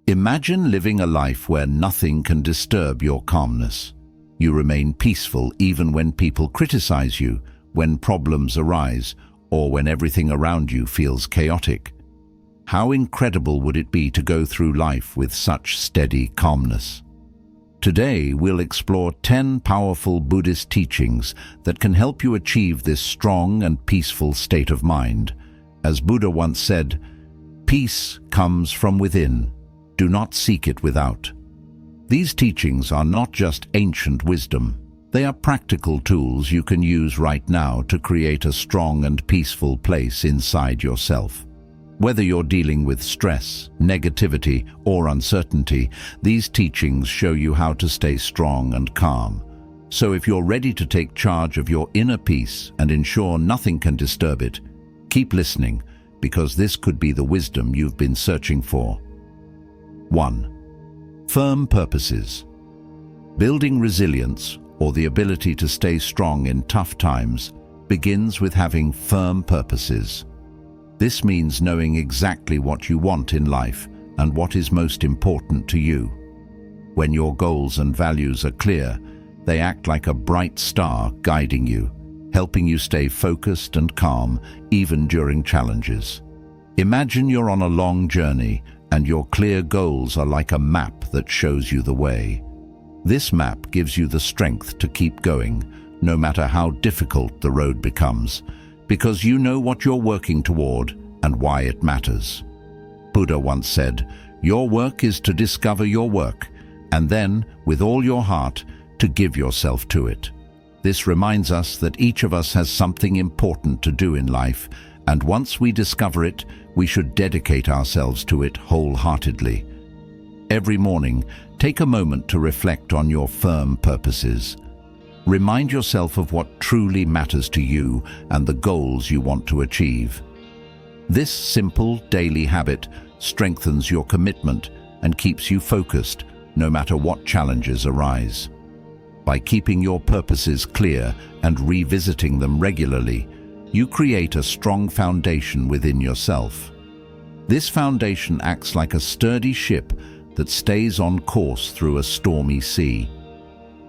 Imagine living a life where nothing can disturb your calmness. You remain peaceful even when people criticize you, when problems arise, or when everything around you feels chaotic. How incredible would it be to go through life with such steady calmness? Today, we'll explore 10 powerful Buddhist teachings that can help you achieve this strong and peaceful state of mind. As Buddha once said, "Peace comes from within. Do not seek it without." These teachings are not just ancient wisdom. They are practical tools you can use right now to create a strong and peaceful place inside yourself. Whether you're dealing with stress, negativity, or uncertainty, these teachings show you how to stay strong and calm. So if you're ready to take charge of your inner peace and ensure nothing can disturb it, keep listening, because this could be the wisdom you've been searching for. 1. Firm purposes. Building resilience, or the ability to stay strong in tough times, begins with having firm purposes. This means knowing exactly what you want in life and what is most important to you. When your goals and values are clear, they act like a bright star guiding you, helping you stay focused and calm even during challenges. Imagine you're on a long journey and your clear goals are like a map that shows you the way. This map gives you the strength to keep going, no matter how difficult the road becomes, because you know what you're working toward and why it matters. Buddha once said, "Your work is to discover your work, and then, with all your heart, to give yourself to it." This reminds us that each of us has something important to do in life, and once we discover it, we should dedicate ourselves to it wholeheartedly. Every morning, take a moment to reflect on your firm purposes. Remind yourself of what truly matters to you and the goals you want to achieve. This simple daily habit strengthens your commitment and keeps you focused no matter what challenges arise. By keeping your purposes clear and revisiting them regularly, you create a strong foundation within yourself. This foundation acts like a sturdy ship that stays on course through a stormy sea.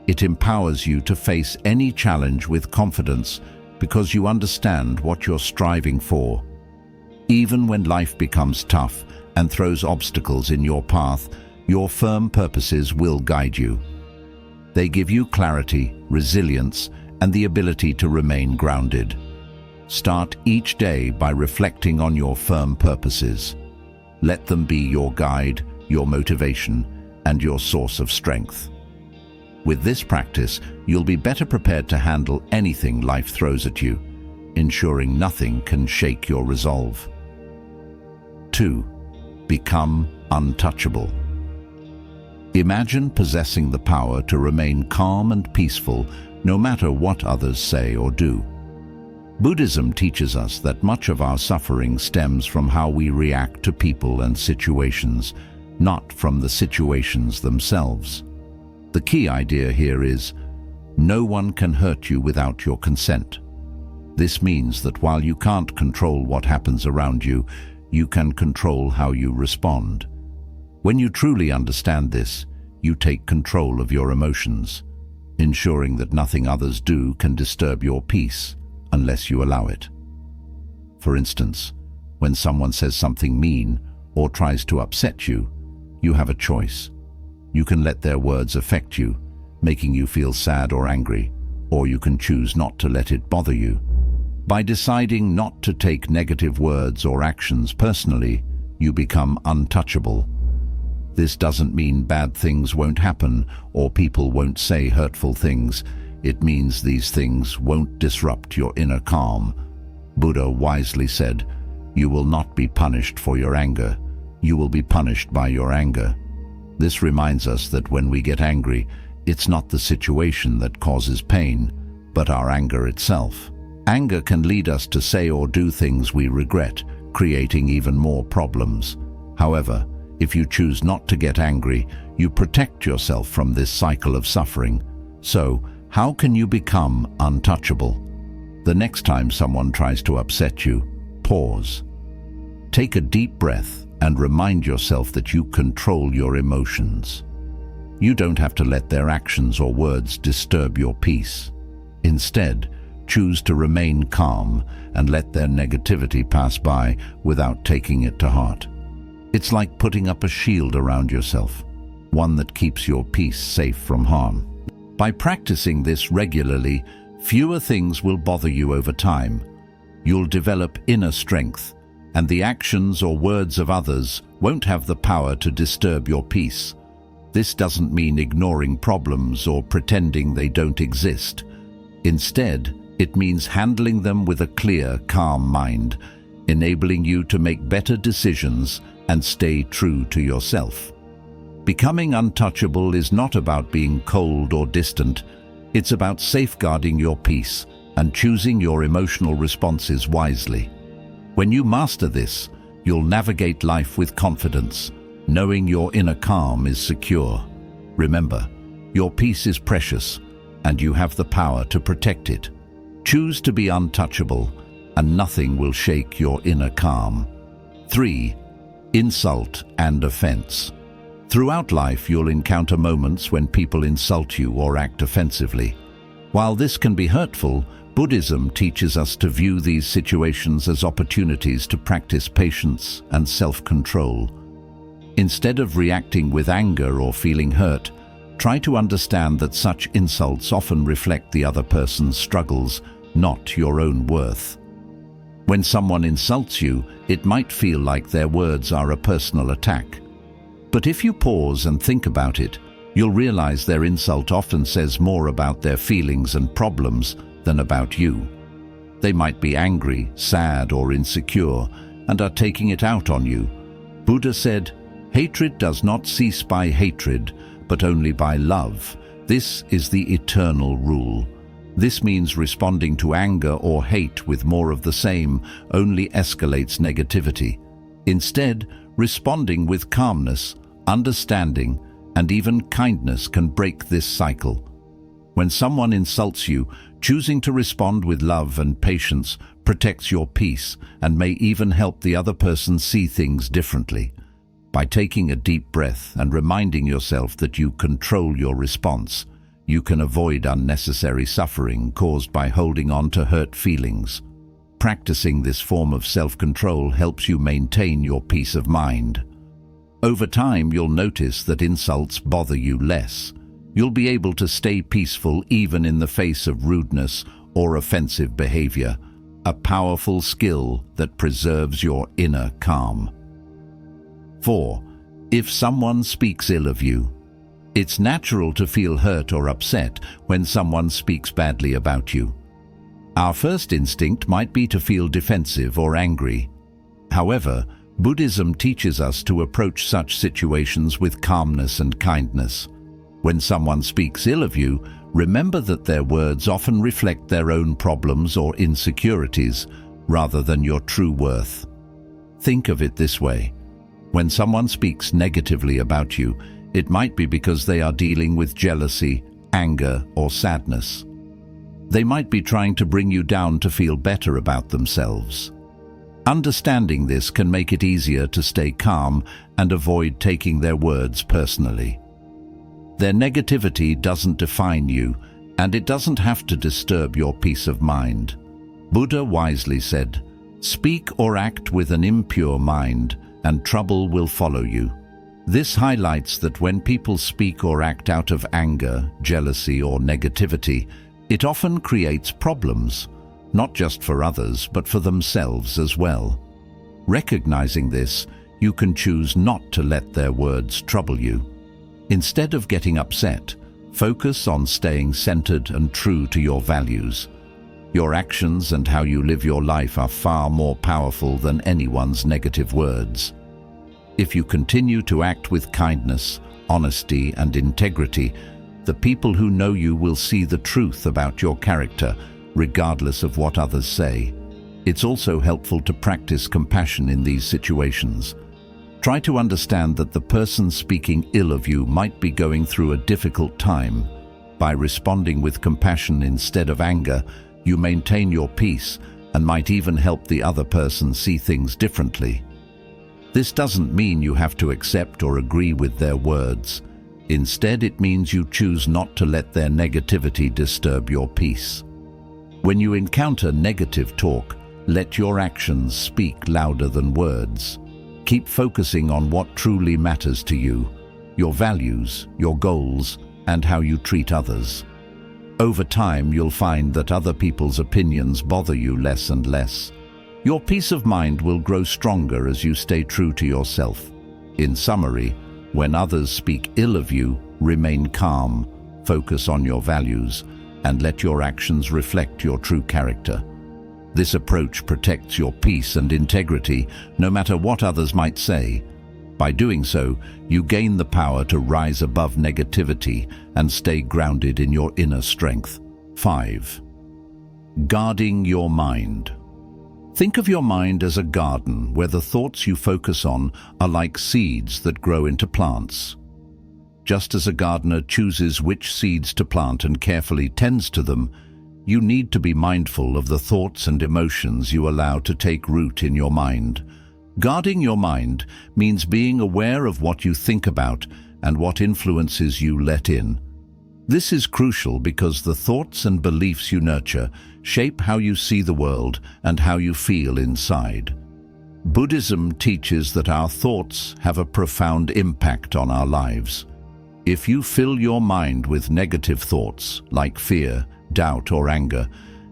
It empowers you to face any challenge with confidence because you understand what you're striving for. Even when life becomes tough and throws obstacles in your path, your firm purposes will guide you. They give you clarity, resilience, and the ability to remain grounded. Start each day by reflecting on your firm purposes. Let them be your guide, your motivation, and your source of strength. With this practice, you'll be better prepared to handle anything life throws at you, ensuring nothing can shake your resolve. 2. Become untouchable. Imagine possessing the power to remain calm and peaceful no matter what others say or do. Buddhism teaches us that much of our suffering stems from how we react to people and situations, not from the situations themselves. The key idea here is, no one can hurt you without your consent. This means that while you can't control what happens around you, you can control how you respond. When you truly understand this, you take control of your emotions, ensuring that nothing others do can disturb your peace unless you allow it. For instance, when someone says something mean or tries to upset you, you have a choice. You can let their words affect you, making you feel sad or angry, or you can choose not to let it bother you. By deciding not to take negative words or actions personally, you become untouchable. This doesn't mean bad things won't happen or people won't say hurtful things. It means these things won't disrupt your inner calm. Buddha wisely said, "You will not be punished for your anger. You will be punished by your anger." This reminds us that when we get angry, it's not the situation that causes pain, but our anger itself. Anger can lead us to say or do things we regret, creating even more problems. However, if you choose not to get angry, you protect yourself from this cycle of suffering. So, how can you become untouchable? The next time someone tries to upset you, pause. Take a deep breath and remind yourself that you control your emotions. You don't have to let their actions or words disturb your peace. Instead, choose to remain calm and let their negativity pass by without taking it to heart. It's like putting up a shield around yourself, one that keeps your peace safe from harm. By practicing this regularly, fewer things will bother you over time. You'll develop inner strength, and the actions or words of others won't have the power to disturb your peace. This doesn't mean ignoring problems or pretending they don't exist. Instead, it means handling them with a clear, calm mind, enabling you to make better decisions and stay true to yourself. Becoming untouchable is not about being cold or distant. It's about safeguarding your peace and choosing your emotional responses wisely. When you master this, you'll navigate life with confidence, knowing your inner calm is secure. Remember, your peace is precious, and you have the power to protect it. Choose to be untouchable, and nothing will shake your inner calm. 3. Insult and offense. Throughout life, you'll encounter moments when people insult you or act offensively. While this can be hurtful, Buddhism teaches us to view these situations as opportunities to practice patience and self-control. Instead of reacting with anger or feeling hurt, try to understand that such insults often reflect the other person's struggles, not your own worth. When someone insults you, it might feel like their words are a personal attack. But if you pause and think about it, you'll realize their insult often says more about their feelings and problems than about you. They might be angry, sad, or insecure, and are taking it out on you. Buddha said, "Hatred does not cease by hatred, but only by love. This is the eternal rule." This means responding to anger or hate with more of the same only escalates negativity. Instead, responding with calmness, understanding, and even kindness can break this cycle. When someone insults you, choosing to respond with love and patience protects your peace and may even help the other person see things differently. By taking a deep breath and reminding yourself that you control your response, you can avoid unnecessary suffering caused by holding on to hurt feelings. Practicing this form of self-control helps you maintain your peace of mind. Over time, you'll notice that insults bother you less. You'll be able to stay peaceful even in the face of rudeness or offensive behavior, a powerful skill that preserves your inner calm. 4. If someone speaks ill of you. It's natural to feel hurt or upset when someone speaks badly about you. Our first instinct might be to feel defensive or angry. However, Buddhism teaches us to approach such situations with calmness and kindness. When someone speaks ill of you, remember that their words often reflect their own problems or insecurities, rather than your true worth. Think of it this way. When someone speaks negatively about you, it might be because they are dealing with jealousy, anger, or sadness. They might be trying to bring you down to feel better about themselves. Understanding this can make it easier to stay calm and avoid taking their words personally. Their negativity doesn't define you, and it doesn't have to disturb your peace of mind. Buddha wisely said, "Speak or act with an impure mind, and trouble will follow you." This highlights that when people speak or act out of anger, jealousy, or negativity, it often creates problems, not just for others, but for themselves as well. Recognizing this, you can choose not to let their words trouble you. Instead of getting upset, focus on staying centered and true to your values. Your actions and how you live your life are far more powerful than anyone's negative words. If you continue to act with kindness, honesty, and integrity, the people who know you will see the truth about your character, regardless of what others say. It's also helpful to practice compassion in these situations. Try to understand that the person speaking ill of you might be going through a difficult time. By responding with compassion instead of anger, you maintain your peace and might even help the other person see things differently. This doesn't mean you have to accept or agree with their words. Instead, it means you choose not to let their negativity disturb your peace. When you encounter negative talk, let your actions speak louder than words. Keep focusing on what truly matters to you, your values, your goals, and how you treat others. Over time, you'll find that other people's opinions bother you less and less. Your peace of mind will grow stronger as you stay true to yourself. In summary, when others speak ill of you, remain calm, focus on your values, and let your actions reflect your true character. This approach protects your peace and integrity, no matter what others might say. By doing so, you gain the power to rise above negativity and stay grounded in your inner strength. 5. Guarding your mind. Think of your mind as a garden where the thoughts you focus on are like seeds that grow into plants. Just as a gardener chooses which seeds to plant and carefully tends to them, you need to be mindful of the thoughts and emotions you allow to take root in your mind. Guarding your mind means being aware of what you think about and what influences you let in. This is crucial because the thoughts and beliefs you nurture shape how you see the world and how you feel inside. Buddhism teaches that our thoughts have a profound impact on our lives. If you fill your mind with negative thoughts, like fear, doubt, or anger,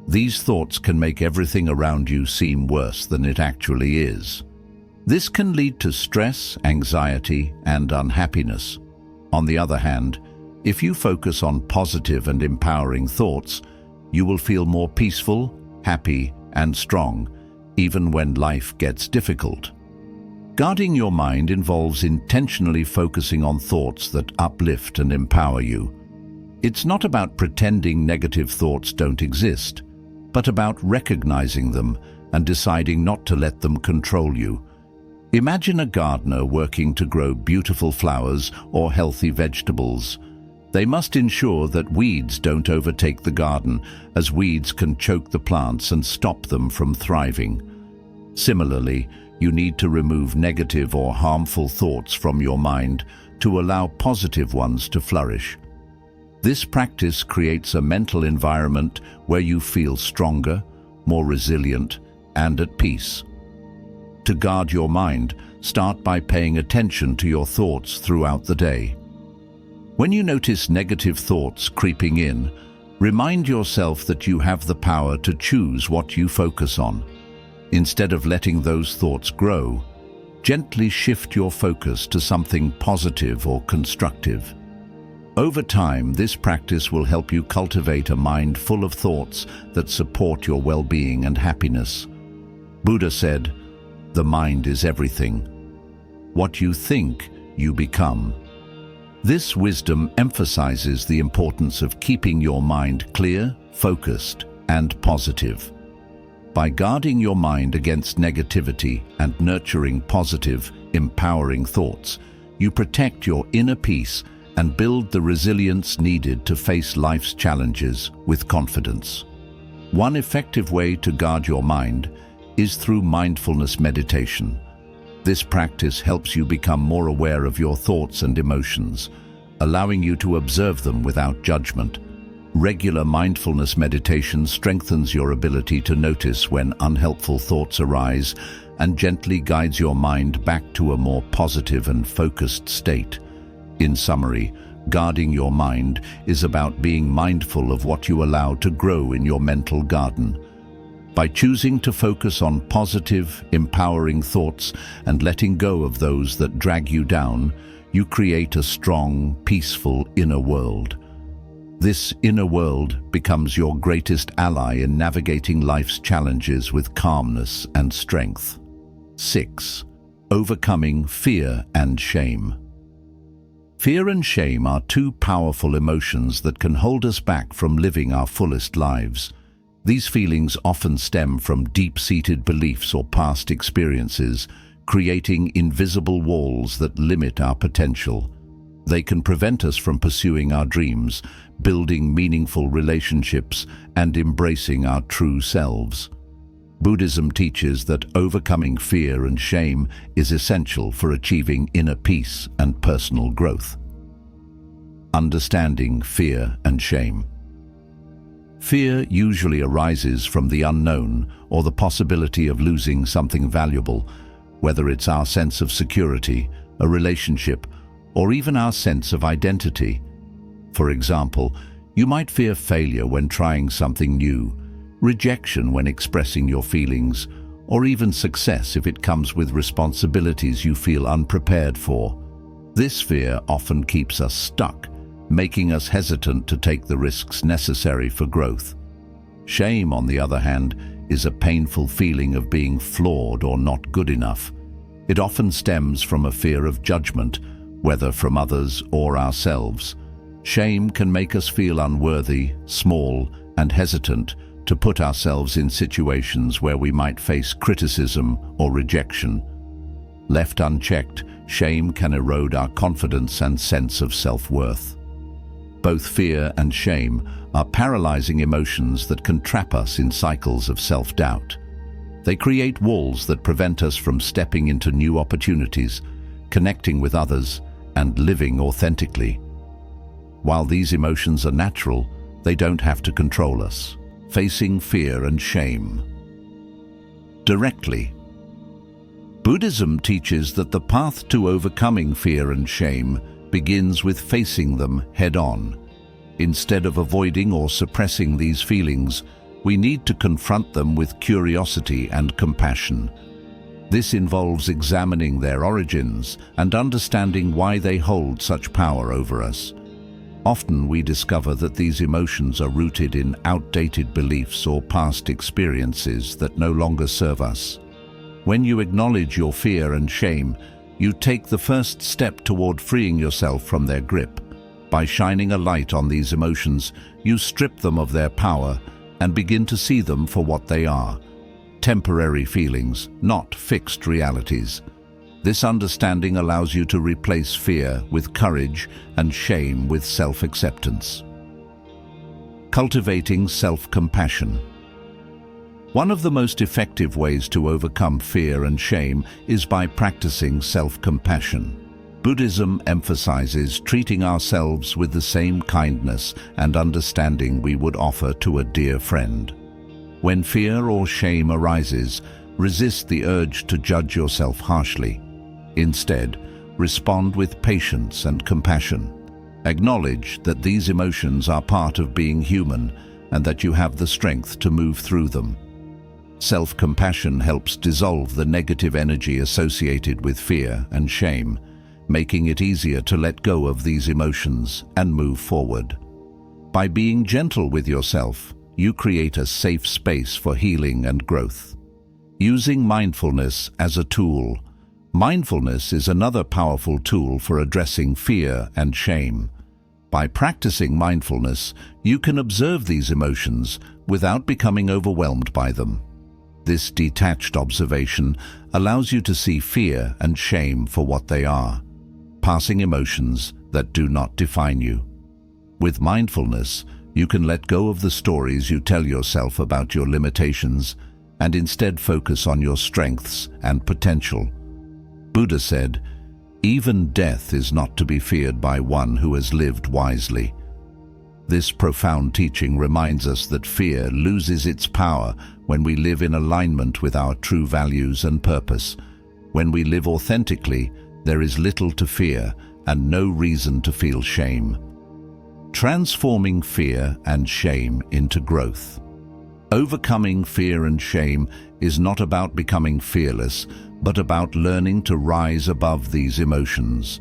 these thoughts can make everything around you seem worse than it actually is. This can lead to stress, anxiety, and unhappiness. On the other hand, if you focus on positive and empowering thoughts, you will feel more peaceful, happy, and strong, even when life gets difficult. Guarding your mind involves intentionally focusing on thoughts that uplift and empower you. It's not about pretending negative thoughts don't exist, but about recognizing them and deciding not to let them control you. Imagine a gardener working to grow beautiful flowers or healthy vegetables. They must ensure that weeds don't overtake the garden, as weeds can choke the plants and stop them from thriving. Similarly, you need to remove negative or harmful thoughts from your mind to allow positive ones to flourish. This practice creates a mental environment where you feel stronger, more resilient, and at peace. To guard your mind, start by paying attention to your thoughts throughout the day. When you notice negative thoughts creeping in, remind yourself that you have the power to choose what you focus on. Instead of letting those thoughts grow, gently shift your focus to something positive or constructive. Over time, this practice will help you cultivate a mind full of thoughts that support your well-being and happiness. Buddha said, "The mind is everything. What you think, you become." This wisdom emphasizes the importance of keeping your mind clear, focused, and positive. By guarding your mind against negativity and nurturing positive, empowering thoughts, you protect your inner peace and build the resilience needed to face life's challenges with confidence. One effective way to guard your mind is through mindfulness meditation. This practice helps you become more aware of your thoughts and emotions, allowing you to observe them without judgment. Regular mindfulness meditation strengthens your ability to notice when unhelpful thoughts arise and gently guides your mind back to a more positive and focused state. In summary, guarding your mind is about being mindful of what you allow to grow in your mental garden. By choosing to focus on positive, empowering thoughts and letting go of those that drag you down, you create a strong, peaceful inner world. This inner world becomes your greatest ally in navigating life's challenges with calmness and strength. 6. Overcoming fear and shame. Fear and shame are two powerful emotions that can hold us back from living our fullest lives. These feelings often stem from deep-seated beliefs or past experiences, creating invisible walls that limit our potential. They can prevent us from pursuing our dreams, building meaningful relationships, and embracing our true selves. Buddhism teaches that overcoming fear and shame is essential for achieving inner peace and personal growth. Understanding fear and shame. Fear usually arises from the unknown or the possibility of losing something valuable, whether it's our sense of security, a relationship, or even our sense of identity. For example, you might fear failure when trying something new, rejection when expressing your feelings, or even success if it comes with responsibilities you feel unprepared for. This fear often keeps us stuck, making us hesitant to take the risks necessary for growth. Shame, on the other hand, is a painful feeling of being flawed or not good enough. It often stems from a fear of judgment, whether from others or ourselves. Shame can make us feel unworthy, small, and hesitant to put ourselves in situations where we might face criticism or rejection. Left unchecked, shame can erode our confidence and sense of self-worth. Both fear and shame are paralyzing emotions that can trap us in cycles of self-doubt. They create walls that prevent us from stepping into new opportunities, connecting with others, and living authentically. While these emotions are natural, they don't have to control us. Facing fear and shame. Directly. Buddhism teaches that the path to overcoming fear and shame begins with facing them head-on. Instead of avoiding or suppressing these feelings, we need to confront them with curiosity and compassion. This involves examining their origins and understanding why they hold such power over us. Often we discover that these emotions are rooted in outdated beliefs or past experiences that no longer serve us. When you acknowledge your fear and shame, you take the first step toward freeing yourself from their grip. By shining a light on these emotions, you strip them of their power and begin to see them for what they are: temporary feelings, not fixed realities. This understanding allows you to replace fear with courage and shame with self-acceptance. Cultivating self-compassion. One of the most effective ways to overcome fear and shame is by practicing self-compassion. Buddhism emphasizes treating ourselves with the same kindness and understanding we would offer to a dear friend. When fear or shame arises, resist the urge to judge yourself harshly. Instead, respond with patience and compassion. Acknowledge that these emotions are part of being human and that you have the strength to move through them. Self-compassion helps dissolve the negative energy associated with fear and shame, making it easier to let go of these emotions and move forward. By being gentle with yourself, you create a safe space for healing and growth. Using mindfulness as a tool. Mindfulness is another powerful tool for addressing fear and shame. By practicing mindfulness, you can observe these emotions without becoming overwhelmed by them. This detached observation allows you to see fear and shame for what they are, passing emotions that do not define you. With mindfulness, you can let go of the stories you tell yourself about your limitations and instead focus on your strengths and potential. Buddha said, "Even death is not to be feared by one who has lived wisely." This profound teaching reminds us that fear loses its power when we live in alignment with our true values and purpose. When we live authentically, there is little to fear and no reason to feel shame. Transforming fear and shame into growth. Overcoming fear and shame is not about becoming fearless, but about learning to rise above these emotions.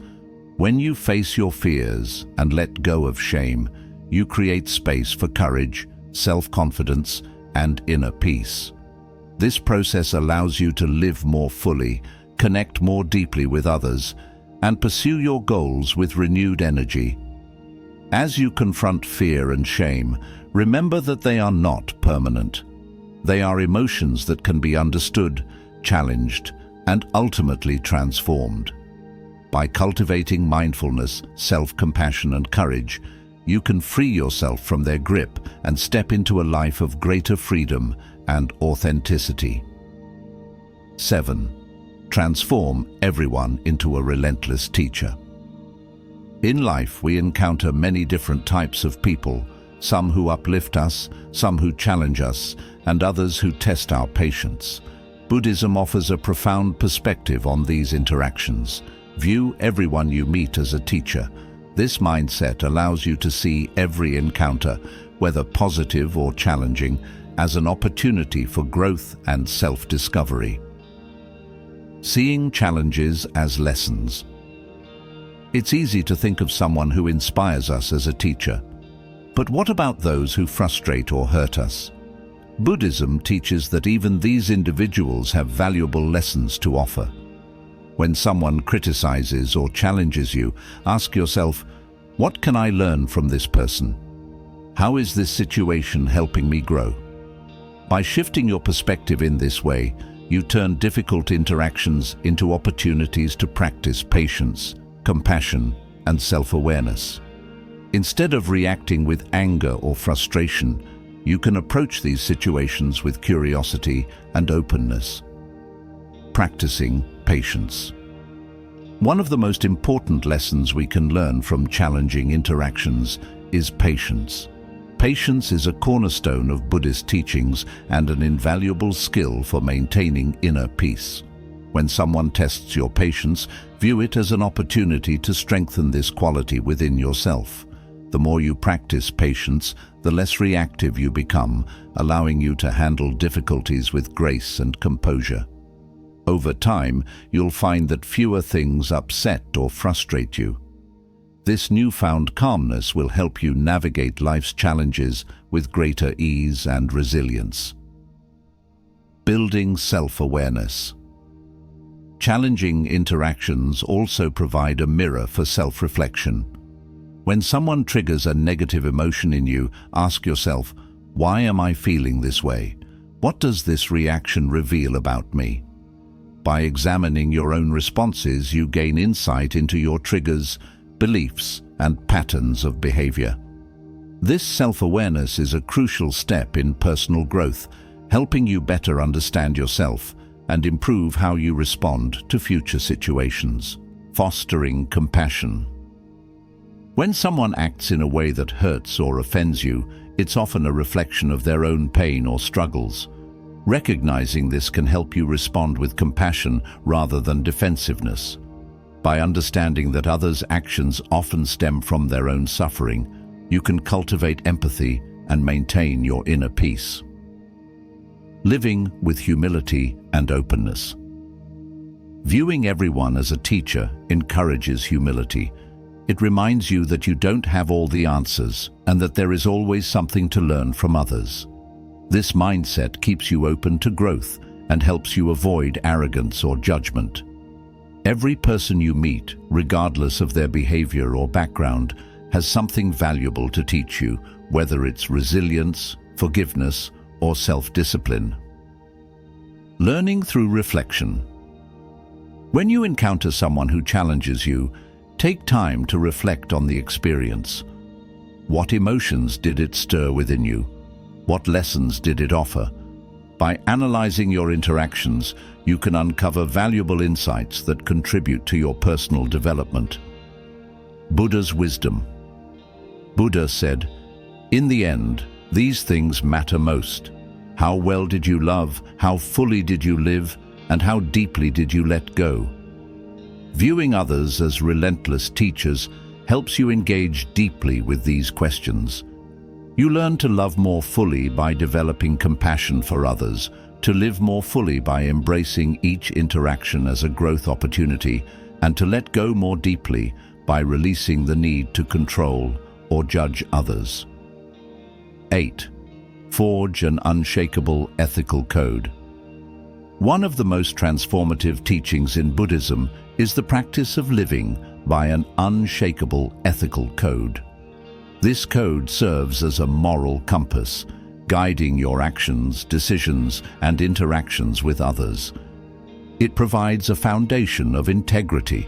When you face your fears and let go of shame, you create space for courage, self-confidence, and inner peace. This process allows you to live more fully, connect more deeply with others, and pursue your goals with renewed energy. As you confront fear and shame, remember that they are not permanent. They are emotions that can be understood, challenged, and ultimately transformed. By cultivating mindfulness, self-compassion, and courage, you can free yourself from their grip and step into a life of greater freedom and authenticity. 7. Transform everyone into a relentless teacher. In life, we encounter many different types of people, some who uplift us, some who challenge us, and others who test our patience. Buddhism offers a profound perspective on these interactions. View everyone you meet as a teacher. This mindset allows you to see every encounter, whether positive or challenging, as an opportunity for growth and self-discovery. Seeing challenges as lessons. It's easy to think of someone who inspires us as a teacher. But what about those who frustrate or hurt us? Buddhism teaches that even these individuals have valuable lessons to offer. When someone criticizes or challenges you, ask yourself, what can I learn from this person? How is this situation helping me grow? By shifting your perspective in this way, you turn difficult interactions into opportunities to practice patience, compassion, and self-awareness. Instead of reacting with anger or frustration, you can approach these situations with curiosity and openness. Practicing patience. One of the most important lessons we can learn from challenging interactions is patience. Patience is a cornerstone of Buddhist teachings and an invaluable skill for maintaining inner peace. When someone tests your patience, view it as an opportunity to strengthen this quality within yourself. The more you practice patience, the less reactive you become, allowing you to handle difficulties with grace and composure. Over time, you'll find that fewer things upset or frustrate you. This newfound calmness will help you navigate life's challenges with greater ease and resilience. Building self-awareness. Challenging interactions also provide a mirror for self-reflection. When someone triggers a negative emotion in you, ask yourself, why am I feeling this way? What does this reaction reveal about me? By examining your own responses, you gain insight into your triggers, beliefs, and patterns of behavior. This self-awareness is a crucial step in personal growth, helping you better understand yourself and improve how you respond to future situations. Fostering compassion. When someone acts in a way that hurts or offends you, it's often a reflection of their own pain or struggles. Recognizing this can help you respond with compassion rather than defensiveness. By understanding that others' actions often stem from their own suffering, you can cultivate empathy and maintain your inner peace. Living with humility and openness. Viewing everyone as a teacher encourages humility. It reminds you that you don't have all the answers and that there is always something to learn from others. This mindset keeps you open to growth and helps you avoid arrogance or judgment. Every person you meet, regardless of their behavior or background, has something valuable to teach you, whether it's resilience, forgiveness, or self-discipline. Learning through reflection. When you encounter someone who challenges you, take time to reflect on the experience. What emotions did it stir within you? What lessons did it offer? By analyzing your interactions, you can uncover valuable insights that contribute to your personal development. Buddha's wisdom. Buddha said, "In the end, these things matter most. How well did you love? How fully did you live? And how deeply did you let go?" Viewing others as relentless teachers helps you engage deeply with these questions. You learn to love more fully by developing compassion for others, to live more fully by embracing each interaction as a growth opportunity, and to let go more deeply by releasing the need to control or judge others. 8. Forge an unshakable ethical code. One of the most transformative teachings in Buddhism is the practice of living by an unshakable ethical code. This code serves as a moral compass, guiding your actions, decisions, and interactions with others. It provides a foundation of integrity,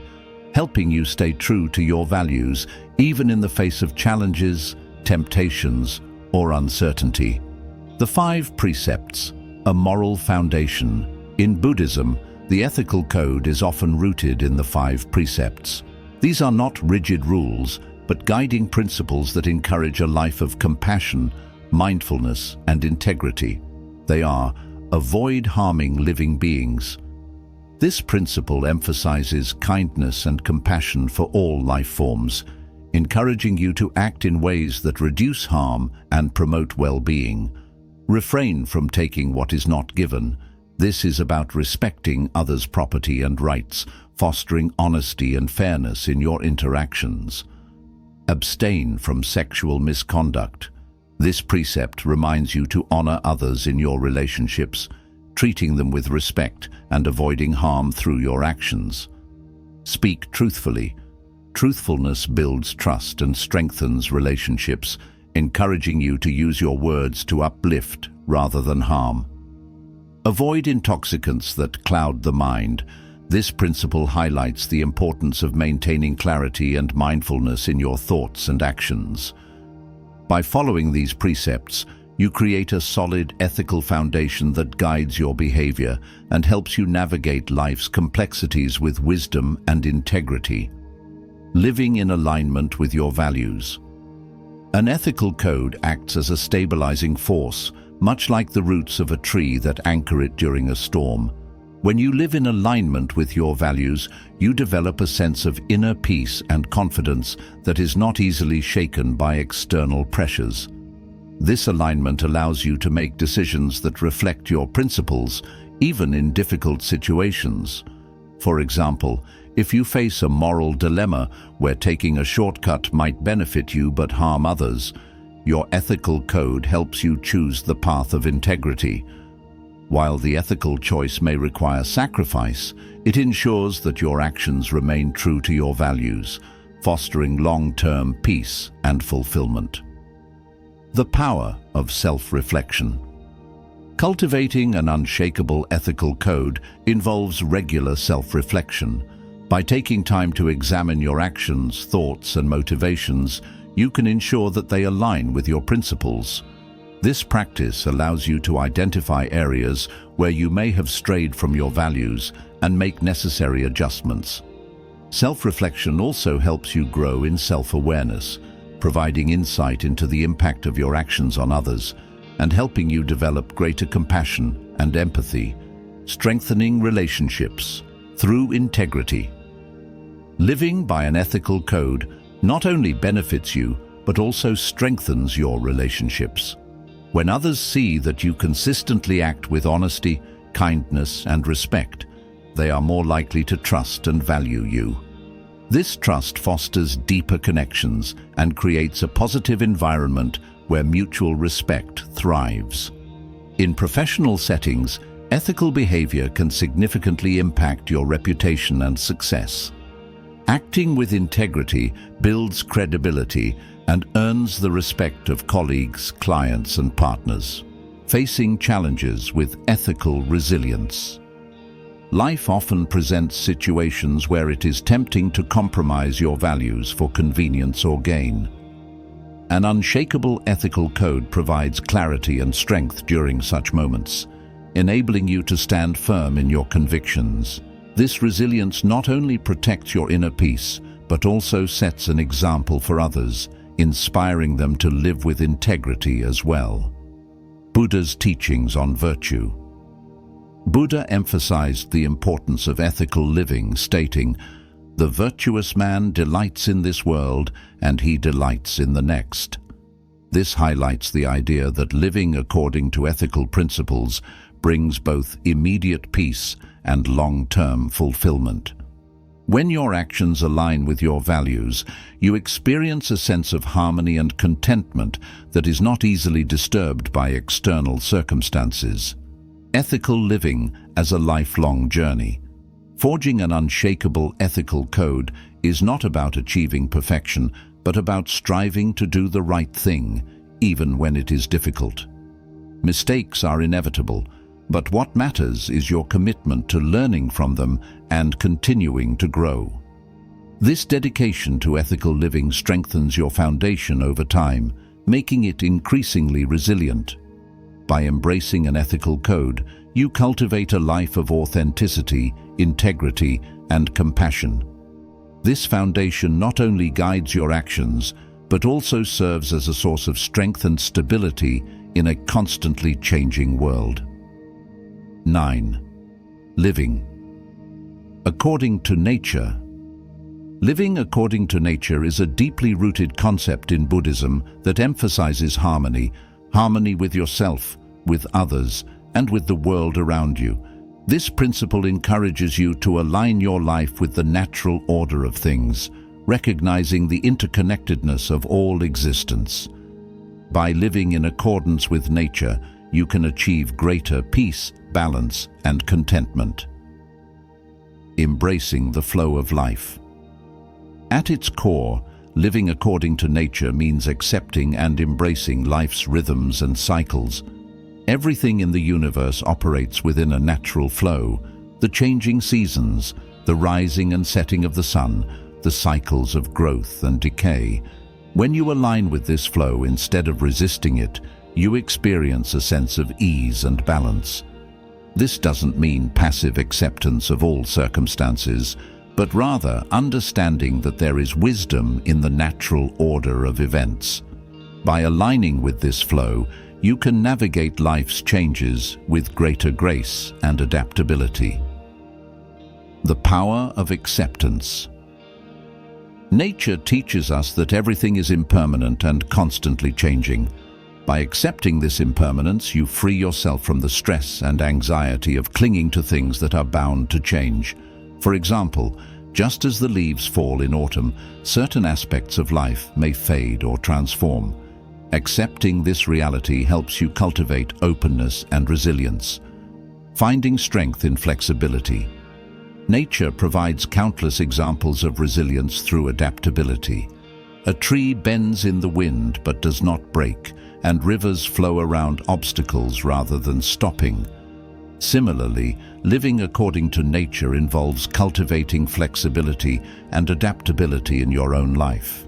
helping you stay true to your values even in the face of challenges, temptations, or uncertainty. The 5 precepts, a moral foundation. In Buddhism, the ethical code is often rooted in the 5 precepts. These are not rigid rules, but guiding principles that encourage a life of compassion, mindfulness, and integrity. They are: avoid harming living beings. This principle emphasizes kindness and compassion for all life forms, encouraging you to act in ways that reduce harm and promote well-being. Refrain from taking what is not given. This is about respecting others' property and rights, fostering honesty and fairness in your interactions. Abstain from sexual misconduct. This precept reminds you to honor others in your relationships, treating them with respect and avoiding harm through your actions. Speak truthfully. Truthfulness builds trust and strengthens relationships, encouraging you to use your words to uplift rather than harm. Avoid intoxicants that cloud the mind. This principle highlights the importance of maintaining clarity and mindfulness in your thoughts and actions. By following these precepts, you create a solid ethical foundation that guides your behavior and helps you navigate life's complexities with wisdom and integrity. Living in alignment with your values. An ethical code acts as a stabilizing force, much like the roots of a tree that anchor it during a storm. When you live in alignment with your values, you develop a sense of inner peace and confidence that is not easily shaken by external pressures. This alignment allows you to make decisions that reflect your principles, even in difficult situations. For example, if you face a moral dilemma where taking a shortcut might benefit you but harm others, your ethical code helps you choose the path of integrity. While the ethical choice may require sacrifice, it ensures that your actions remain true to your values, fostering long-term peace and fulfillment. The power of self-reflection. Cultivating an unshakable ethical code involves regular self-reflection. By taking time to examine your actions, thoughts, and motivations, you can ensure that they align with your principles. This practice allows you to identify areas where you may have strayed from your values and make necessary adjustments. Self-reflection also helps you grow in self-awareness, providing insight into the impact of your actions on others and helping you develop greater compassion and empathy, strengthening relationships through integrity. Living by an ethical code not only benefits you, but also strengthens your relationships. When others see that you consistently act with honesty, kindness, and respect, they are more likely to trust and value you. This trust fosters deeper connections and creates a positive environment where mutual respect thrives. In professional settings, ethical behavior can significantly impact your reputation and success. Acting with integrity builds credibility and earns the respect of colleagues, clients, and partners. Facing challenges with ethical resilience. Life often presents situations where it is tempting to compromise your values for convenience or gain. An unshakable ethical code provides clarity and strength during such moments, enabling you to stand firm in your convictions. This resilience not only protects your inner peace, but also sets an example for others, inspiring them to live with integrity as well. Buddha's teachings on virtue. Buddha emphasized the importance of ethical living, stating, "The virtuous man delights in this world, and he delights in the next." This highlights the idea that living according to ethical principles brings both immediate peace and long-term fulfillment. When your actions align with your values, you experience a sense of harmony and contentment that is not easily disturbed by external circumstances. Ethical living as a lifelong journey. Forging an unshakable ethical code is not about achieving perfection, but about striving to do the right thing, even when it is difficult. Mistakes are inevitable, but what matters is your commitment to learning from them and continuing to grow. This dedication to ethical living strengthens your foundation over time, making it increasingly resilient. By embracing an ethical code, you cultivate a life of authenticity, integrity, and compassion. This foundation not only guides your actions, but also serves as a source of strength and stability in a constantly changing world. 9. Living according to nature. Living according to nature is a deeply rooted concept in Buddhism that emphasizes harmony with yourself, with others, and with the world around you. This principle encourages you to align your life with the natural order of things, recognizing the interconnectedness of all existence. By living in accordance with nature, you can achieve greater peace, balance, and contentment. Embracing the flow of life. At its core, living according to nature means accepting and embracing life's rhythms and cycles. Everything in the universe operates within a natural flow: the changing seasons, the rising and setting of the sun, the cycles of growth and decay. When you align with this flow instead of resisting it, you experience a sense of ease and balance. This doesn't mean passive acceptance of all circumstances, but rather understanding that there is wisdom in the natural order of events. By aligning with this flow, you can navigate life's changes with greater grace and adaptability. The power of acceptance. Nature teaches us that everything is impermanent and constantly changing. By accepting this impermanence, you free yourself from the stress and anxiety of clinging to things that are bound to change. For example, just as the leaves fall in autumn, certain aspects of life may fade or transform. Accepting this reality helps you cultivate openness and resilience, finding strength in flexibility. Nature provides countless examples of resilience through adaptability. A tree bends in the wind but does not break, and rivers flow around obstacles rather than stopping. Similarly, living according to nature involves cultivating flexibility and adaptability in your own life.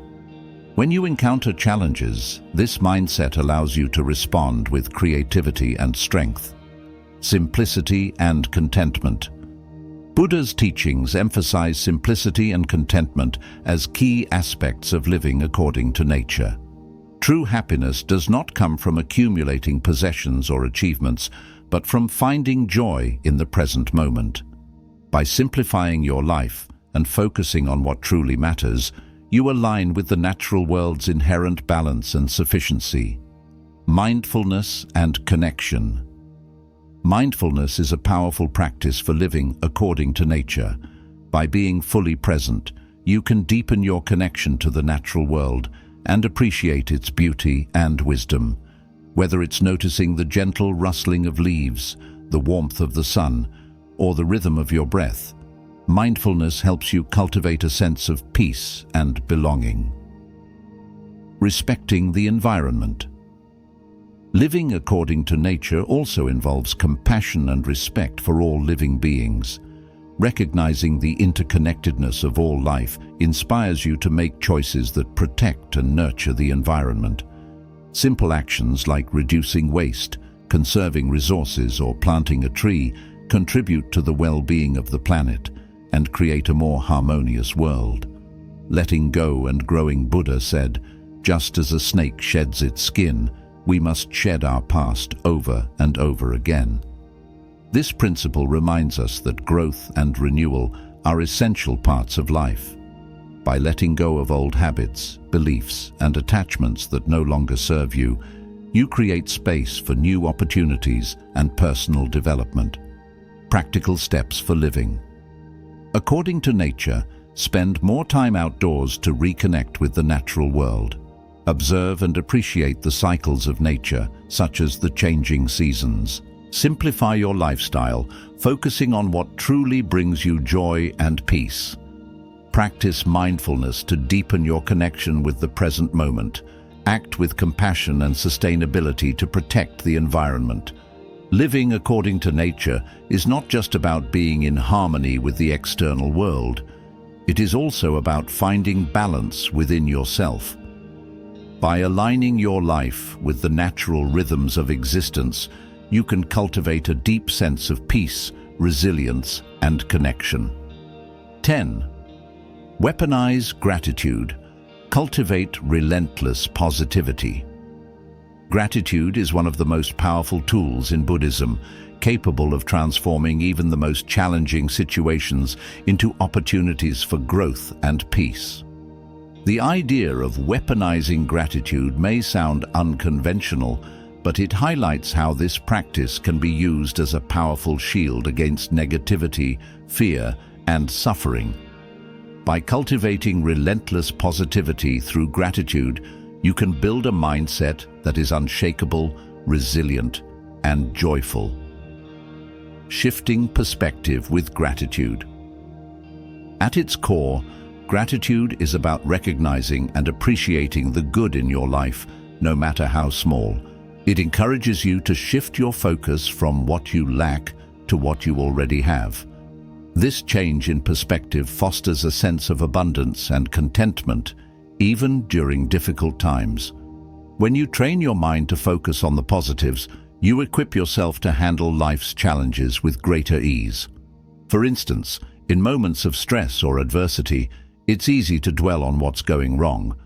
When you encounter challenges, this mindset allows you to respond with creativity and strength. Simplicity and contentment. Buddha's teachings emphasize simplicity and contentment as key aspects of living according to nature. True happiness does not come from accumulating possessions or achievements, but from finding joy in the present moment. By simplifying your life and focusing on what truly matters, you align with the natural world's inherent balance and sufficiency. Mindfulness and connection. Mindfulness is a powerful practice for living according to nature. By being fully present, you can deepen your connection to the natural world and appreciate its beauty and wisdom. Whether it's noticing the gentle rustling of leaves, the warmth of the sun, or the rhythm of your breath, mindfulness helps you cultivate a sense of peace and belonging. Respecting the environment. Living according to nature also involves compassion and respect for all living beings. Recognizing the interconnectedness of all life inspires you to make choices that protect and nurture the environment. Simple actions like reducing waste, conserving resources, or planting a tree contribute to the well-being of the planet and create a more harmonious world. Letting go and growing. Buddha said, "Just as a snake sheds its skin, we must shed our past over and over again." This principle reminds us that growth and renewal are essential parts of life. By letting go of old habits, beliefs, and attachments that no longer serve you, you create space for new opportunities and personal development. Practical steps for living. According to nature, spend more time outdoors to reconnect with the natural world. Observe and appreciate the cycles of nature, such as the changing seasons. Simplify your lifestyle, focusing on what truly brings you joy and peace. Practice mindfulness to deepen your connection with the present moment. Act with compassion and sustainability to protect the environment. Living according to nature is not just about being in harmony with the external world. it is also about finding balance within yourself. By aligning your life with the natural rhythms of existence, you can cultivate a deep sense of peace, resilience, and connection. 10. Weaponize gratitude. Cultivate relentless positivity. Gratitude is one of the most powerful tools in Buddhism, capable of transforming even the most challenging situations into opportunities for growth and peace. The idea of weaponizing gratitude may sound unconventional, but it highlights how this practice can be used as a powerful shield against negativity, fear, and suffering. By cultivating relentless positivity through gratitude, you can build a mindset that is unshakable, resilient, and joyful. Shifting perspective with gratitude. At its core, gratitude is about recognizing and appreciating the good in your life, no matter how small. It encourages you to shift your focus from what you lack to what you already have. This change in perspective fosters a sense of abundance and contentment, even during difficult times. When you train your mind to focus on the positives, you equip yourself to handle life's challenges with greater ease. For instance, in moments of stress or adversity, it's easy to dwell on what's going wrong.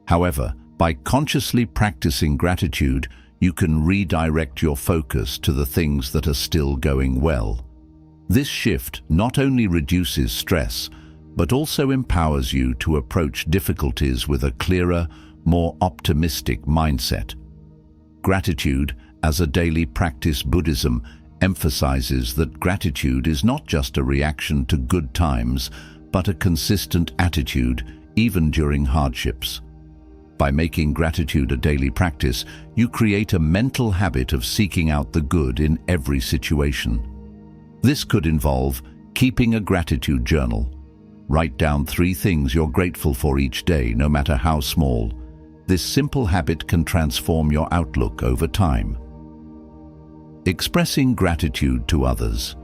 However, by consciously practicing gratitude, you can redirect your focus to the things that are still going well. This shift not only reduces stress, but also empowers you to approach difficulties with a clearer, more optimistic mindset. Gratitude, as a daily practice, Buddhism emphasizes that gratitude is not just a reaction to good times, but a consistent attitude, even during hardships. By making gratitude a daily practice, you create a mental habit of seeking out the good in every situation. This could involve keeping a gratitude journal. Write down 3 things you're grateful for each day, no matter how small. This simple habit can transform your outlook over time. Expressing gratitude to others.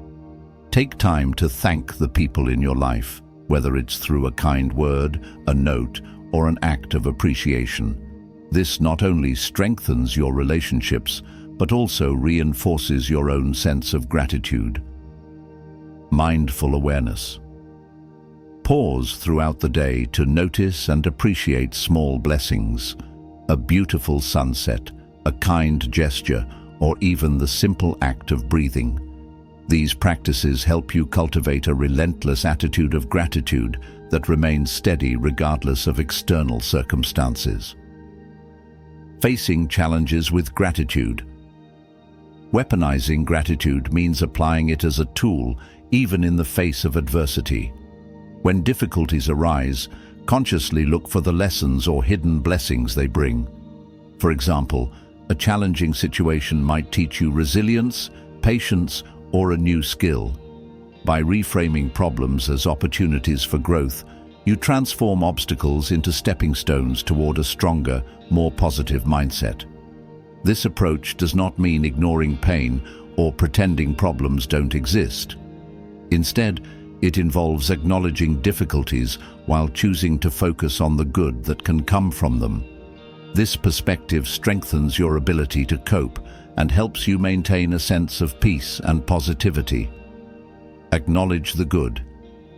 Take time to thank the people in your life, whether it's through a kind word, a note, or an act of appreciation. This not only strengthens your relationships, but also reinforces your own sense of gratitude. Mindful awareness. Pause throughout the day to notice and appreciate small blessings, a beautiful sunset, a kind gesture, or even the simple act of breathing. These practices help you cultivate a relentless attitude of gratitude that remains steady regardless of external circumstances. Facing challenges with gratitude. Weaponizing gratitude means applying it as a tool, even in the face of adversity. When difficulties arise, consciously look for the lessons or hidden blessings they bring. For example, a challenging situation might teach you resilience, patience, or a new skill. By reframing problems as opportunities for growth, you transform obstacles into stepping stones toward a stronger, more positive mindset. This approach does not mean ignoring pain or pretending problems don't exist. Instead, it involves acknowledging difficulties while choosing to focus on the good that can come from them. This perspective strengthens your ability to cope and helps you maintain a sense of peace and positivity. Acknowledge the good.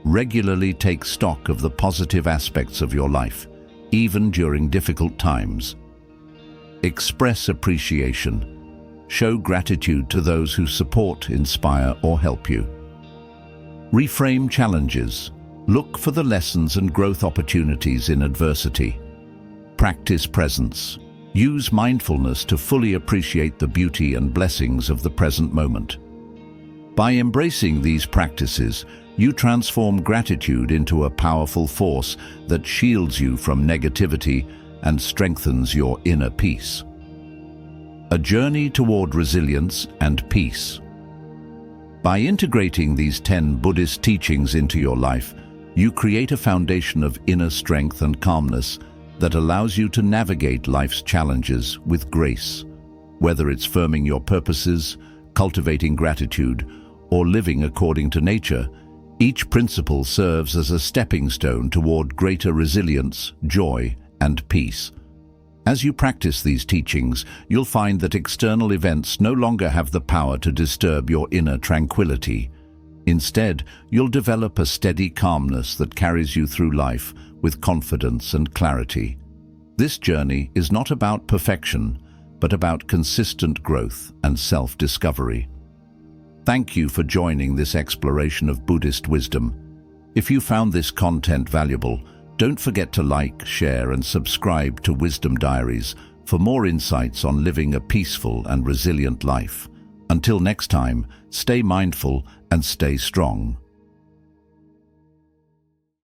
Regularly take stock of the positive aspects of your life, even during difficult times. Express appreciation. Show gratitude to those who support, inspire, or help you. Reframe challenges. Look for the lessons and growth opportunities in adversity. Practice presence. Use mindfulness to fully appreciate the beauty and blessings of the present moment. By embracing these practices, you transform gratitude into a powerful force that shields you from negativity and strengthens your inner peace. A journey toward resilience and peace. By integrating these 10 Buddhist teachings into your life, you create a foundation of inner strength and calmness that allows you to navigate life's challenges with grace. Whether it's firming your purposes, cultivating gratitude, or living according to nature, Each principle serves as a stepping stone toward greater resilience, joy, and peace. As you practice these teachings, you'll find that external events no longer have the power to disturb your inner tranquility. Instead, you'll develop a steady calmness that carries you through life with confidence and clarity. This journey is not about perfection, but about consistent growth and self-discovery. Thank you for joining this exploration of Buddhist wisdom. If you found this content valuable, don't forget to like, share, and subscribe to Wisdom Diaries for more insights on living a peaceful and resilient life. Until next time, stay mindful and stay strong.